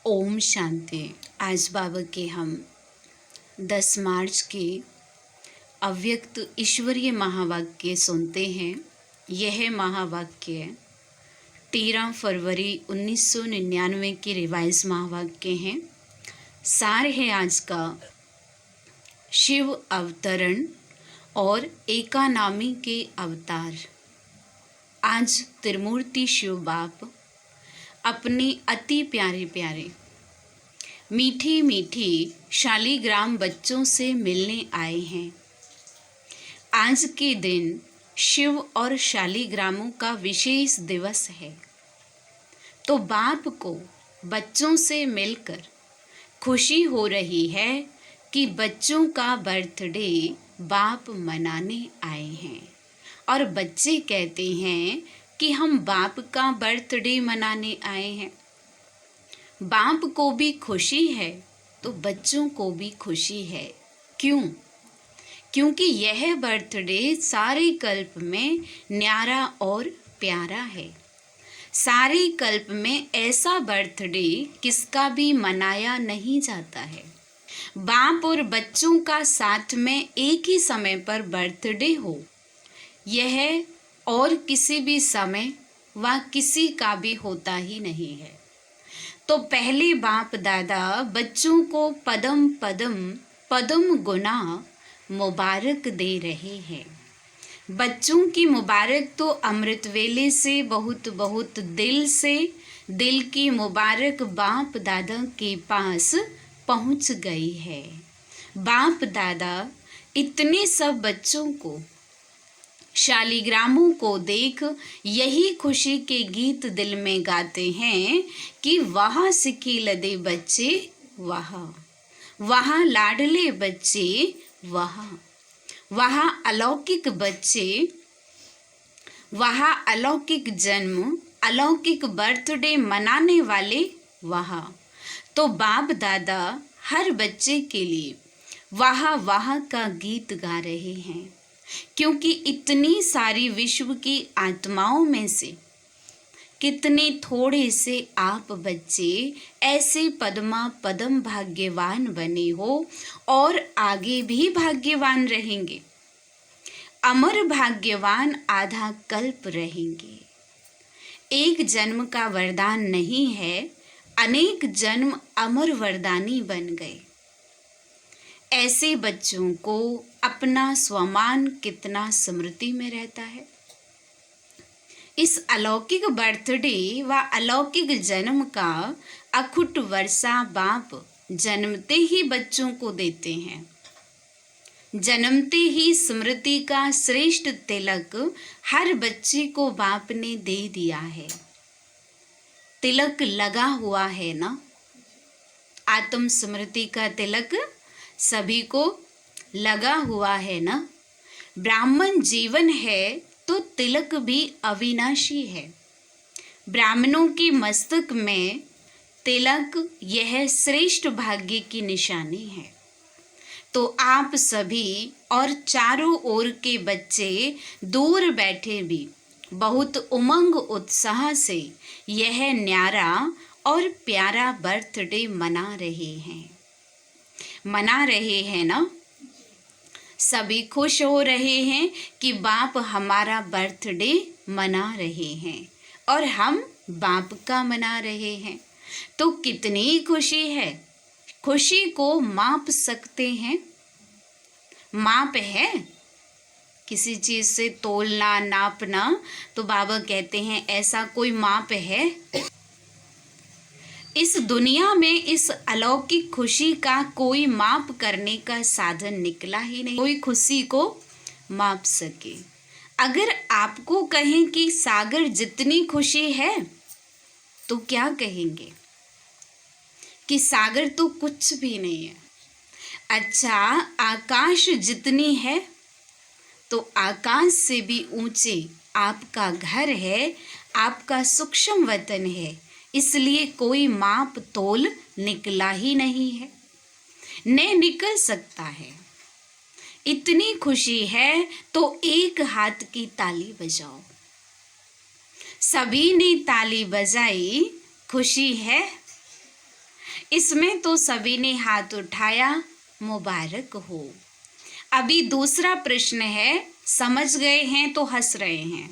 ओम शांति। आज बाबा के हम 10 मार्च के अव्यक्त ईश्वरीय महावाक्य सुनते हैं। यह महावाक्य 13 फरवरी 1999 के रिवाइज महावाक्य हैं। सार है आज का शिव अवतरण और एकानामी के अवतार। आज त्रिमूर्ति शिव बाप अपने अति प्यारे प्यारे मीठी मीठी शालीग्राम बच्चों से मिलने आए हैं। आज के दिन शिव और शालीग्रामों का विशेष दिवस है, तो बाप को बच्चों से मिलकर खुशी हो रही है कि बच्चों का बर्थडे बाप मनाने आए हैं। और बच्चे कहते हैं कि हम बाप का बर्थडे मनाने आए हैं। बाप को भी खुशी है तो बच्चों को भी खुशी है। क्यों? क्योंकि यह बर्थडे सारे कल्प में न्यारा और प्यारा है। सारे कल्प में ऐसा बर्थडे किसका भी मनाया नहीं जाता है। बाप और बच्चों का साथ में एक ही समय पर बर्थडे हो, यह और किसी भी समय व किसी का भी होता ही नहीं है। तो पहले बाप दादा बच्चों को पदम पदम पदम गुना मुबारक दे रहे हैं। बच्चों की मुबारक तो अमृत वेले से बहुत बहुत दिल से दिल की मुबारक बाप दादा के पास पहुंच गई है। बाप दादा इतने सब बच्चों को, शालीग्रामों को देख यही खुशी के गीत दिल में गाते हैं कि वहाँ सिखी लदे बच्चे वहाँ लाडले बच्चे वहाँ अलौकिक बच्चे, वहाँ अलौकिक जन्म, अलौकिक बर्थडे मनाने वाले वहाँ। तो बाप दादा हर बच्चे के लिए वहाँ का गीत गा रहे हैं, क्योंकि इतनी सारी विश्व की आत्माओं में से कितने थोड़े से आप बच्चे ऐसे पदमा पदम भाग्यवान बने हो और आगे भी भाग्यवान रहेंगे। अमर भाग्यवान आधा कल्प रहेंगे। एक जन्म का वरदान नहीं है, अनेक जन्म अमर वरदानी बन गए। ऐसे बच्चों को अपना स्वमान कितना स्मृति में रहता है। इस अलौकिक बर्थडे व अलौकिक जन्म का अखुट वर्षा बाप जन्मते ही बच्चों को देते हैं। जन्मते ही स्मृति का श्रेष्ठ तिलक हर बच्चे को बाप ने दे दिया है। तिलक लगा हुआ है ना, आत्म स्मृति का तिलक सभी को लगा हुआ है ना। ब्राह्मण जीवन है तो तिलक भी अविनाशी है। ब्राह्मणों की मस्तक में तिलक यह श्रेष्ठ भाग्य की निशानी है। तो आप सभी और चारों ओर के बच्चे दूर बैठे भी बहुत उमंग उत्साह से यह न्यारा और प्यारा बर्थडे मना रहे हैं ना। सभी खुश हो रहे हैं कि बाप हमारा बर्थडे मना रहे हैं और हम बाप का मना रहे हैं। तो कितनी खुशी है। खुशी को माप सकते हैं? माप है किसी चीज से तोलना नापना? तो बाबा कहते हैं ऐसा कोई माप है? इस दुनिया में इस अलौकिक खुशी का कोई माप करने का साधन निकला ही नहीं, कोई खुशी को माप सके। अगर आपको कहें कि सागर जितनी खुशी है तो क्या कहेंगे? कि सागर तो कुछ भी नहीं है। अच्छा, आकाश जितनी है तो आकाश से भी ऊंचे आपका घर है, आपका सूक्ष्म वतन है, इसलिए कोई माप तोल निकला ही नहीं है, न निकल सकता है। इतनी खुशी है तो एक हाथ की ताली बजाओ। सभी ने ताली बजाई, खुशी है। इसमें तो सभी ने हाथ उठाया, मुबारक हो। अभी दूसरा प्रश्न है, समझ गए हैं तो हंस रहे हैं।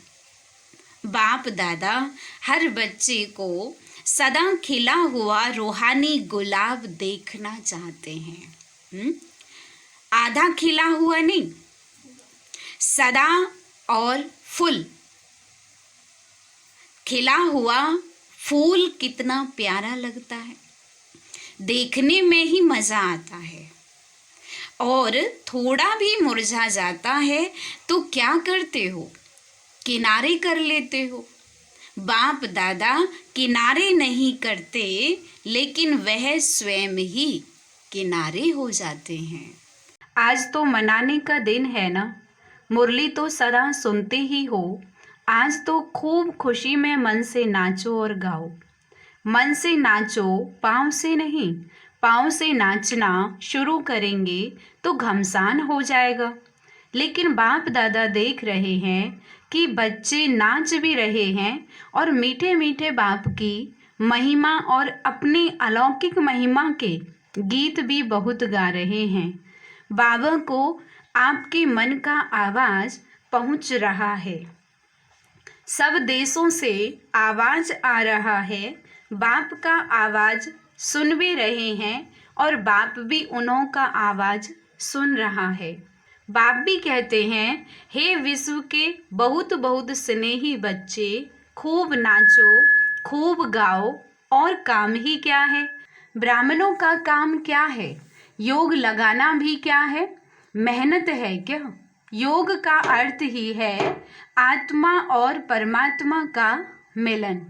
बाप दादा हर बच्चे को सदा खिला हुआ रूहानी गुलाब देखना चाहते हैं। आधा खिला हुआ नहीं, सदा और फुल खिला हुआ फूल कितना प्यारा लगता है, देखने में ही मजा आता है। और थोड़ा भी मुरझा जाता है तो क्या करते हो, किनारे कर लेते हो। बाप दादा किनारे नहीं करते, लेकिन वह स्वयं ही किनारे हो जाते हैं। आज तो मनाने का दिन है ना, मुरली तो सदा सुनते ही हो। आज तो खूब खुशी में मन से नाचो और गाओ। मन से नाचो, पाँव से नहीं। पाँव से नाचना शुरू करेंगे तो घमसान हो जाएगा। लेकिन बाप दादा देख रहे हैं कि बच्चे नाच भी रहे हैं और मीठे मीठे बाप की महिमा और अपनी अलौकिक महिमा के गीत भी बहुत गा रहे हैं। बाबा को आपके मन का आवाज़ पहुंच रहा है। सब देशों से आवाज़ आ रहा है। बाप का आवाज़ सुन भी रहे हैं और बाप भी उन्हों का आवाज़ सुन रहा है। बाप भी कहते हैं, हे विश्व के बहुत बहुत स्नेही बच्चे, खूब नाचो, खूब गाओ। और काम ही क्या है? ब्राह्मणों का काम क्या है? योग लगाना भी क्या है? मेहनत है क्या? योग का अर्थ ही है आत्मा और परमात्मा का मिलन।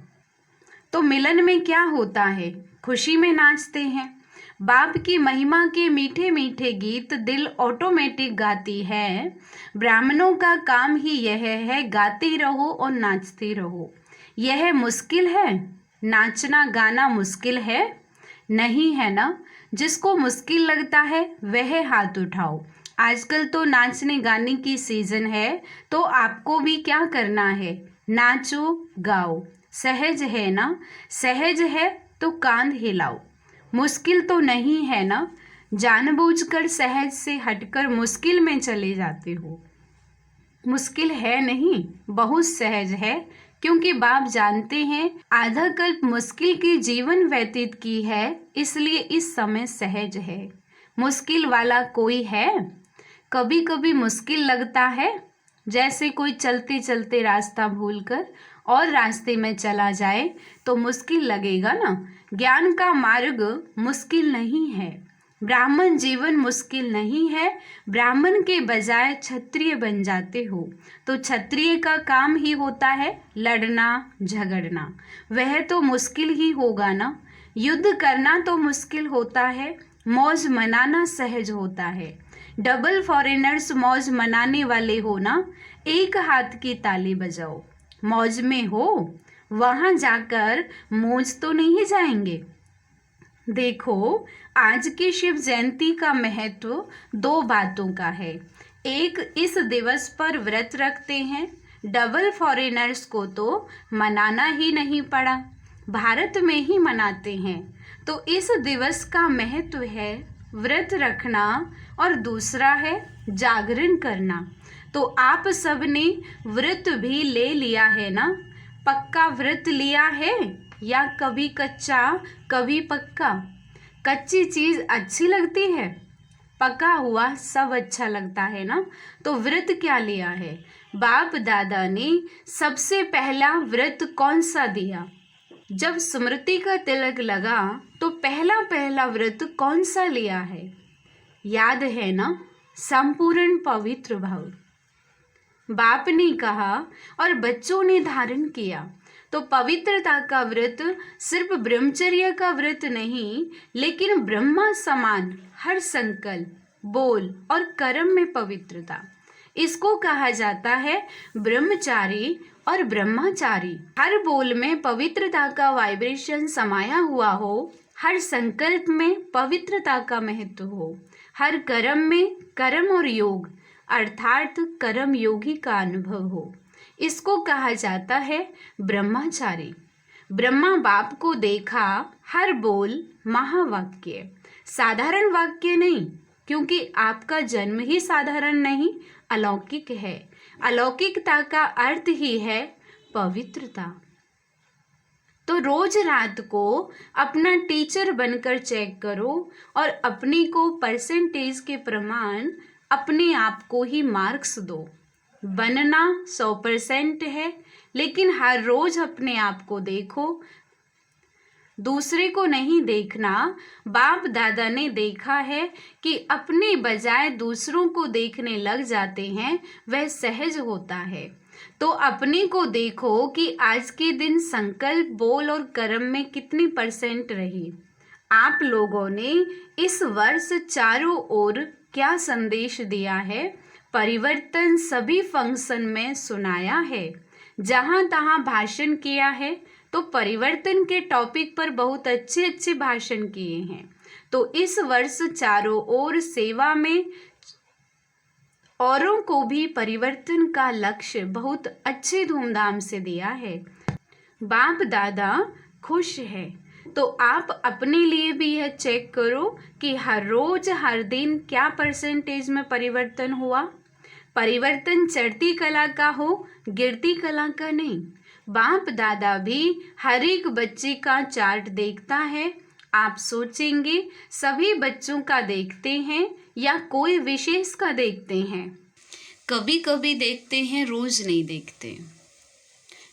तो मिलन में क्या होता है? खुशी में नाचते हैं। बाप की महिमा के मीठे मीठे गीत दिल ऑटोमेटिक गाती है। ब्राह्मणों का काम ही यह है, गाते रहो और नाचते रहो। यह मुश्किल है? नाचना गाना मुश्किल है? नहीं है ना। जिसको मुश्किल लगता है वह हाथ उठाओ। आजकल तो नाचने गाने की सीजन है, तो आपको भी क्या करना है? नाचो गाओ। सहज है ना? सहज है तो कांध हिलाओ। मुश्किल तो नहीं है ना? जानबूझकर सहज से हटकर मुश्किल में चले जाते हो। मुश्किल है नहीं, बहुत सहज है, क्योंकि बाप जानते हैं आधा कल्प मुश्किल की जीवन व्यतीत की है, इसलिए इस समय सहज है। मुश्किल वाला कोई है? कभी कभी मुश्किल लगता है, जैसे कोई चलते चलते रास्ता भूलकर और रास्ते में चला जाए तो मुश्किल लगेगा ना। ज्ञान का मार्ग मुश्किल नहीं है। ब्राह्मण जीवन मुश्किल नहीं है। ब्राह्मण के बजाय क्षत्रिय बन जाते हो तो क्षत्रिय का काम ही होता है लड़ना झगड़ना। वह तो मुश्किल ही होगा ना। युद्ध करना तो मुश्किल होता है, मौज मनाना सहज होता है। डबल फॉरेनर्स मौज मनाने वाले हो ना, एक हाथ की ताली बजाओ। मौज में हो, वहां जाकर मौज तो नहीं जाएंगे। देखो, आज की शिव जयंती का महत्व दो बातों का है। एक, इस दिवस पर व्रत रखते हैं। डबल फॉरेनर्स को तो मनाना ही नहीं पड़ा, भारत में ही मनाते हैं। तो इस दिवस का महत्व है व्रत रखना और दूसरा है जागरण करना। तो आप सब ने व्रत भी ले लिया है ना? पक्का व्रत लिया है या कभी कच्चा कभी पक्का? कच्ची चीज़ अच्छी लगती है, पका हुआ सब अच्छा लगता है ना। तो व्रत क्या लिया है? बाप दादा ने सबसे पहला व्रत कौन सा दिया? जब स्मृति का तिलक लगा तो पहला पहला व्रत कौन सा लिया है? याद है ना? संपूर्ण पवित्र भाव बाप ने कहा और बच्चों ने धारण किया। तो पवित्रता का व्रत सिर्फ ब्रह्मचर्य का व्रत नहीं, लेकिन ब्रह्मा समान हर संकल्प, बोल और कर्म में पवित्रता, इसको कहा जाता है ब्रह्मचारी और ब्रह्मचारी। हर बोल में पवित्रता का वाइब्रेशन समाया हुआ हो, हर संकल्प में पवित्रता का महत्व हो, हर कर्म में कर्म और योग अर्थात कर्म योगी का अनुभव हो, इसको कहा जाता है ब्रह्मचारी। ब्रह्मा बाप को देखा हर बोल महावाक्य, साधारण वाक्य नहीं, क्योंकि आपका जन्म ही साधारण नहीं, अलौकिक है। अलौकिकता का अर्थ ही है पवित्रता। तो रोज रात को अपना टीचर बनकर चेक करो और अपनी को परसेंटेज के प्रमाण अपने आप को ही मार्क्स दो। बनना 100% है, लेकिन हर रोज अपने आप को देखो, दूसरे को नहीं देखना। बाप दादा ने देखा है कि अपने बजाय दूसरों को देखने लग जाते हैं, वह सहज होता है। तो अपने को देखो कि आज के दिन संकल्प, बोल और कर्म में कितनी % रही। आप लोगों ने इस वर्ष चारों ओर क्या संदेश दिया है? परिवर्तन सभी फंक्शन में सुनाया है, जहाँ तहाँ भाषण किया है। तो परिवर्तन के टॉपिक पर बहुत अच्छे अच्छे भाषण किए हैं। तो इस वर्ष चारों ओर सेवा में औरों को भी परिवर्तन का लक्ष्य बहुत अच्छे धूमधाम से दिया है। बाप दादा खुश है। तो आप अपने लिए भी यह चेक करो कि हर रोज हर दिन क्या % में परिवर्तन हुआ। परिवर्तन चढ़ती कला का हो, गिरती कला का नहीं। बाप दादा भी हर एक बच्चे का चार्ट देखता है। आप सोचेंगे सभी बच्चों का देखते हैं या कोई विशेष का देखते हैं? कभी कभी देखते हैं, रोज नहीं देखते।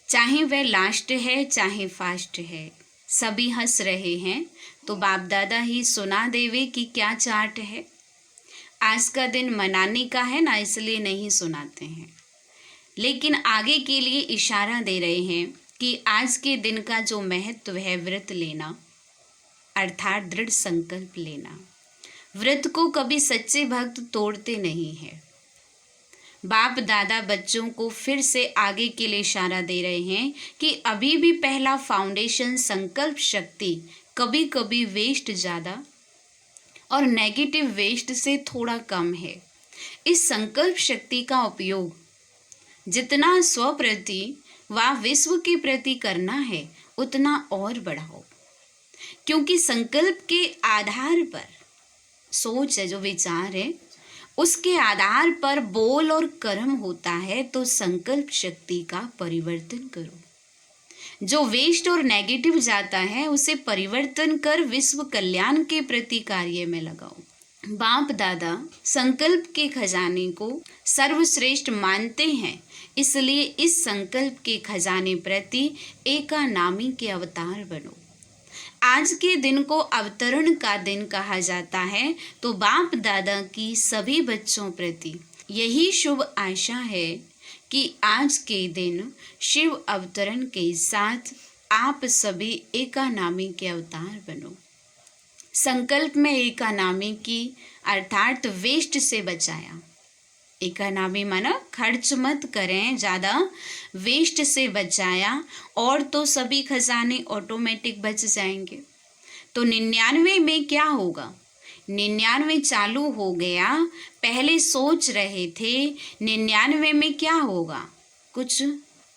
चाहे वह लास्ट है चाहे फास्ट है, सभी हंस रहे हैं तो बाप दादा ही सुना देवे कि क्या चार्ट है। आज का दिन मनाने का है ना, इसलिए नहीं सुनाते हैं, लेकिन आगे के लिए इशारा दे रहे हैं कि आज के दिन का जो महत्व है, व्रत लेना अर्थात दृढ़ संकल्प लेना। व्रत को कभी सच्चे भक्त तोड़ते नहीं है। बाप दादा बच्चों को फिर से आगे के लिए इशारा दे रहे हैं कि अभी भी पहला फाउंडेशन संकल्प शक्ति कभी कभी वेस्ट ज़्यादा और नेगेटिव वेस्ट से थोड़ा कम है। इस संकल्प शक्ति का उपयोग जितना स्व प्रति व विश्व के प्रति करना है उतना और बढ़ाओ, क्योंकि संकल्प के आधार पर सोच है, जो विचार है उसके आधार पर बोल और कर्म होता है। तो संकल्प शक्ति का परिवर्तन करो। जो वेस्ट और नेगेटिव जाता है उसे परिवर्तन कर विश्व कल्याण के प्रति कार्य में लगाओ। बाप दादा संकल्प के खजाने को सर्वश्रेष्ठ मानते हैं, इसलिए इस संकल्प के खजाने प्रति एकानामी के अवतार बनो। आज के दिन को अवतरण का दिन कहा जाता है। तो बाप दादा की सभी बच्चों प्रति यही शुभ आशा है कि आज के दिन शिव अवतरण के साथ आप सभी एकानामी के अवतार बनो। संकल्प में एकानामी की अर्थात वेस्ट से बचाया। एकानामी माना खर्च मत करें ज़्यादा, वेस्ट से बचाया और तो सभी खजाने ऑटोमेटिक बच जाएंगे। तो 99 में क्या होगा? 99 चालू हो गया। पहले सोच रहे थे 99 में क्या होगा, कुछ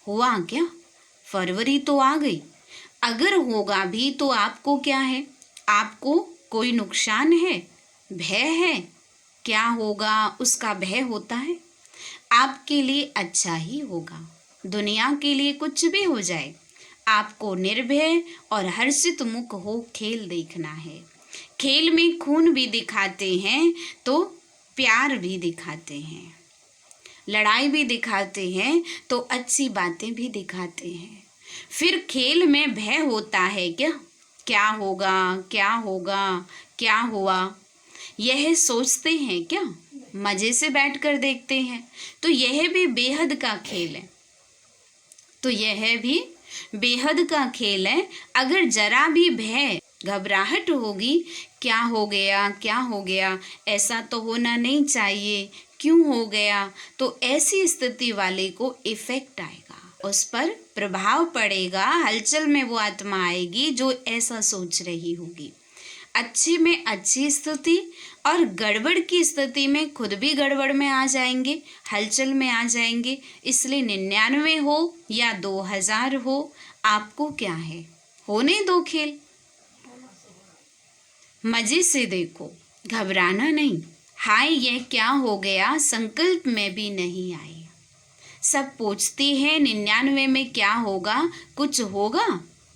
हुआ क्या? फरवरी तो आ गई। अगर होगा भी तो आपको क्या है? आपको कोई नुकसान है, भय है? क्या होगा उसका भय होता है? आपके लिए अच्छा ही होगा। दुनिया के लिए कुछ भी हो जाए, आपको निर्भय और हर्षित मुख हो खेल देखना है। खेल में खून भी दिखाते हैं तो प्यार भी दिखाते हैं, लड़ाई भी दिखाते हैं तो अच्छी बातें भी दिखाते हैं। फिर खेल में भय होता है क्या? क्या होगा, क्या होगा, क्या हुआ, यह सोचते हैं क्या? मजे से बैठकर देखते हैं। तो यह भी बेहद का खेल है। तो यह भी बेहद का खेल है। अगर जरा भी भय, घबराहट होगी, क्या हो गया, क्या हो गया, ऐसा तो होना नहीं चाहिए, क्यों हो गया, तो ऐसी स्थिति वाले को इफेक्ट आएगा, उस पर प्रभाव पड़ेगा। हलचल में वो आत्मा आएगी जो ऐसा सोच रही होगी। अच्छे में अच्छी स्थिति और गड़बड़ की स्थिति में खुद भी गड़बड़ में आ जाएंगे, हलचल में आ जाएंगे। इसलिए 99 हो या 2000 हो, आपको क्या है, होने दो खेल। मजे से देखो, घबराना नहीं। हाय यह क्या हो गया, संकल्प में भी नहीं आई। सब पूछते हैं 99 में क्या होगा, कुछ होगा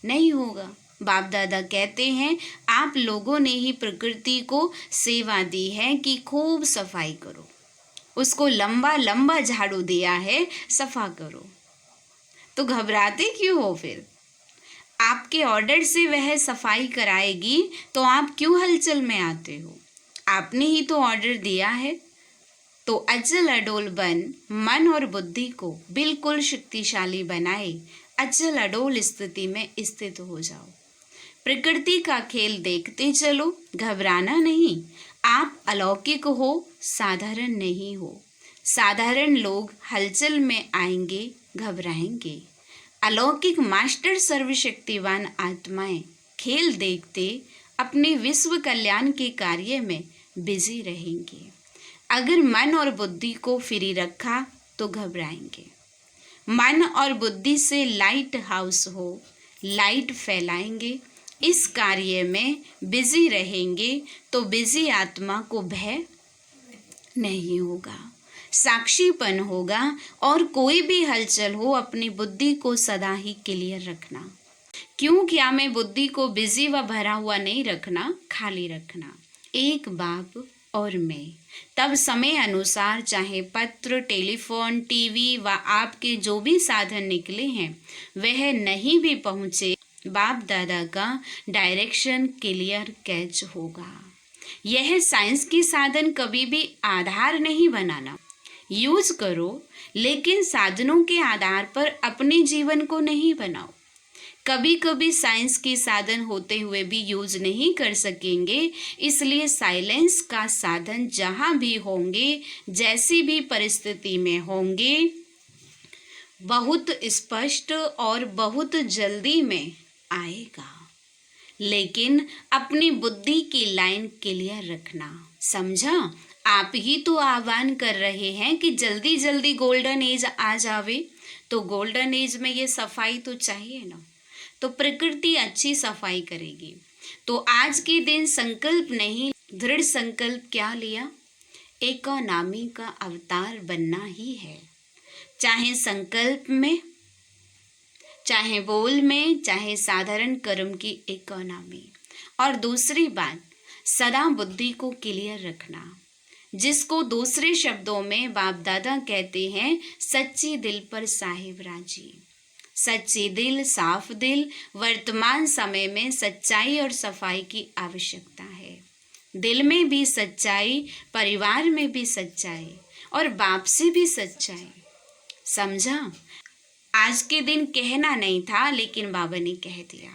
नहीं होगा। बाप दादा कहते हैं आप लोगों ने ही प्रकृति को सेवा दी है कि खूब सफाई करो, उसको लंबा लंबा झाड़ू दिया है, सफा करो। तो घबराते क्यों हो फिर? आपके ऑर्डर से वह सफाई कराएगी तो आप क्यों हलचल में आते हो? आपने ही तो ऑर्डर दिया है। तो अचल अडोल बन मन और बुद्धि को बिल्कुल शक्तिशाली बनाए, अचल अडोल स्थिति में स्थित हो जाओ। प्रकृति का खेल देखते चलो, घबराना नहीं। आप अलौकिक हो, साधारण नहीं हो। साधारण लोग हलचल में आएंगे, घबराएंगे। अलौकिक मास्टर सर्वशक्तिवान आत्माएं खेल देखते अपने विश्व कल्याण के कार्य में बिजी रहेंगे। अगर मन और बुद्धि को फ्री रखा तो घबराएंगे। मन और बुद्धि से लाइट हाउस हो, लाइट फैलाएंगे। इस कार्य में बिजी रहेंगे तो बिजी आत्मा को भय नहीं होगा, साक्षीपन होगा। और कोई भी हलचल हो अपनी बुद्धि को सदा ही क्लियर रखना। क्यों क्या मैं बुद्धि को बिजी व भरा हुआ नहीं रखना, खाली रखना। एक बाप और मैं, तब समय अनुसार चाहे पत्र, टेलीफोन, टीवी व आपके जो भी साधन निकले हैं वह नहीं भी पहुँचे, बाप दादा का डायरेक्शन क्लियर कैच होगा। यह साइंस के साधन कभी भी आधार नहीं बनाना। यूज करो लेकिन साधनों के आधार पर अपने जीवन को नहीं बनाओ। कभी कभी साइंस के साधन होते हुए भी यूज नहीं कर सकेंगे, इसलिए साइलेंस का साधन जहाँ भी होंगे, जैसी भी परिस्थिति में होंगे, बहुत स्पष्ट और बहुत जल्दी में आएगा। लेकिन अपनी बुद्धि की लाइन क्लियर रखना, समझा? आप ही तो आह्वान कर रहे हैं कि जल्दी जल्दी गोल्डन एज आ जावे, तो गोल्डन एज में ये सफाई तो चाहिए ना। तो प्रकृति अच्छी सफाई करेगी। तो आज के दिन संकल्प नहीं, दृढ़ संकल्प क्या लिया? इकोनॉमी का अवतार बनना ही है। चाहे संकल्प में, चाहे बोल में, चाहे साधारण कर्म की इकोनॉमी। और दूसरी बात, सदा बुद्धि को क्लियर रखना, जिसको दूसरे शब्दों में बाप दादा कहते हैं सच्ची दिल पर साहिब राजी। सच्ची दिल, साफ दिल। वर्तमान समय में सच्चाई और सफाई की आवश्यकता है। दिल में भी सच्चाई, परिवार में भी सच्चाई और बाप से भी सच्चाई, समझा? आज के दिन कहना नहीं था लेकिन बाबा ने कह दिया।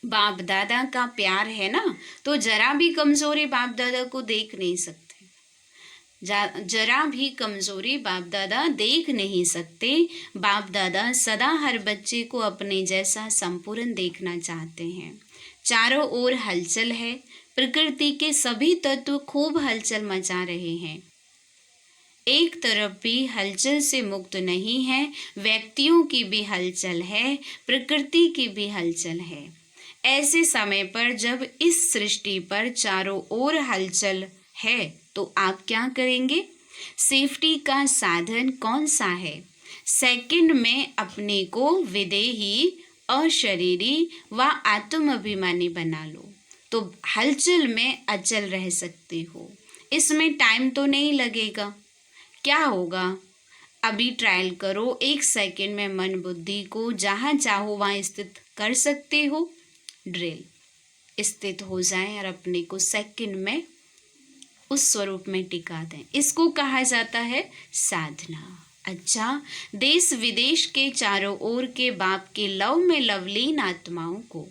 बाप दादा का प्यार है ना, तो जरा भी कमजोरी बाप दादा को देख नहीं सकते। जरा भी कमजोरी बाप दादा देख नहीं सकते। बाप दादा सदा हर बच्चे को अपने जैसा संपूर्ण देखना चाहते हैं। चारों ओर हलचल है, प्रकृति के सभी तत्व खूब हलचल मचा रहे हैं। एक तरफ भी हलचल से मुक्त नहीं है, व्यक्तियों की भी हलचल है, प्रकृति की भी हलचल है। ऐसे समय पर जब इस सृष्टि पर चारों ओर हलचल है तो आप क्या करेंगे? सेफ्टी का साधन कौन सा है? सेकंड में अपने को विदेही, अशरीरी व आत्माभिमानी बना लो, तो हलचल में अचल रह सकते हो। इसमें टाइम तो नहीं लगेगा। क्या होगा? अभी ट्रायल करो, 1 सेकंड में मन बुद्धि को जहाँ चाहो वहाँ स्थित कर सकते हो। ड्रिल स्थित हो जाए और अपने को सेकंड में उस स्वरूप में टिका दें। इसको कहा जाता है साधना। अच्छा, देश विदेश के चारों ओर के बाप के लव में लवलीन आत्माओं को,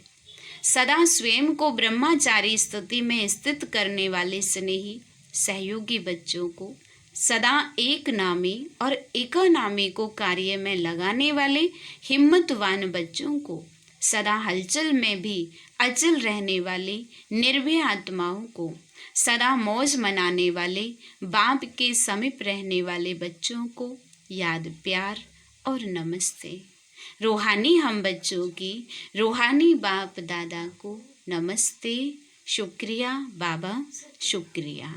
सदा स्वयं को ब्रह्मचारी स्थिति में स्थित करने वाले स्नेही सहयोगी बच्चों को, सदा एक नामी और एकानामी को कार्य में लगाने वाले हिम्मतवान बच्चों को, सदा हलचल में भी अचल रहने वाले निर्भय आत्माओं को, सदा मौज मनाने वाले बाप के समीप रहने वाले बच्चों को याद, प्यार और नमस्ते। रूहानी हम बच्चों की रूहानी बाप दादा को नमस्ते, शुक्रिया बाबा, शुक्रिया।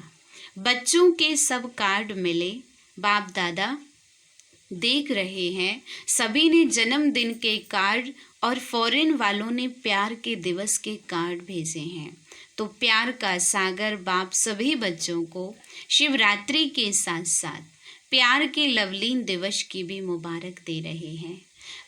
बच्चों के सब कार्ड मिले, बाप दादा देख रहे हैं। सभी ने जन्मदिन के कार्ड और फॉरेन वालों ने प्यार के दिवस के कार्ड भेजे हैं। तो प्यार का सागर बाप सभी बच्चों को शिवरात्रि के साथ साथ प्यार के लवलीन दिवस की भी मुबारक दे रहे हैं।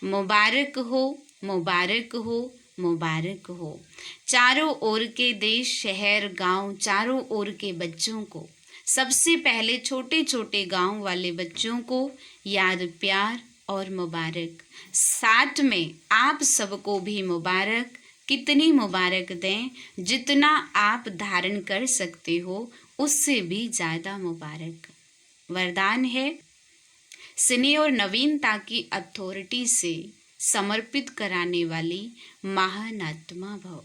मुबारक हो, मुबारक हो, मुबारक हो। चारों ओर के देश, शहर, गांव, चारों ओर के बच्चों को, सबसे पहले छोटे छोटे गांव वाले बच्चों को याद प्यार और मुबारक। साथ में आप सबको भी मुबारक। कितनी मुबारक दें? जितना आप धारण कर सकते हो उससे भी ज़्यादा मुबारक। वरदान है, स्नेह और नवीनता की अथॉरिटी से समर्पित कराने वाली महान आत्मा भव।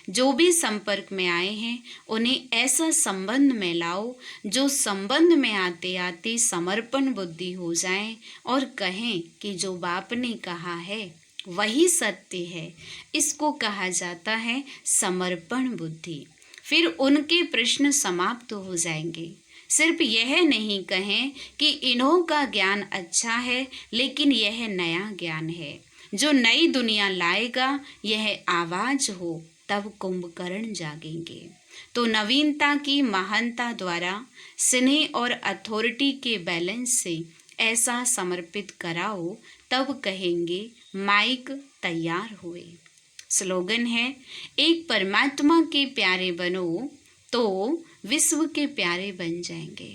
जो भी संपर्क में आए हैं उन्हें ऐसा संबंध में लाओ जो संबंध में आते आते समर्पण बुद्धि हो जाए और कहें कि जो बाप ने कहा है वही सत्य है। इसको कहा जाता है समर्पण बुद्धि। फिर उनके प्रश्न समाप्त हो जाएंगे। सिर्फ यह नहीं कहें कि इन्हों का ज्ञान अच्छा है, लेकिन यह नया ज्ञान है जो नई दुनिया लाएगा। यह आवाज हो तब कुंभकर्ण जागेंगे। तो नवीनता की महानता द्वारा स्नेह और अथॉरिटी के बैलेंस से ऐसा समर्पित कराओ, तब कहेंगे माइक तैयार हुए। स्लोगन है, एक परमात्मा के प्यारे बनो तो विश्व के प्यारे बन जाएंगे।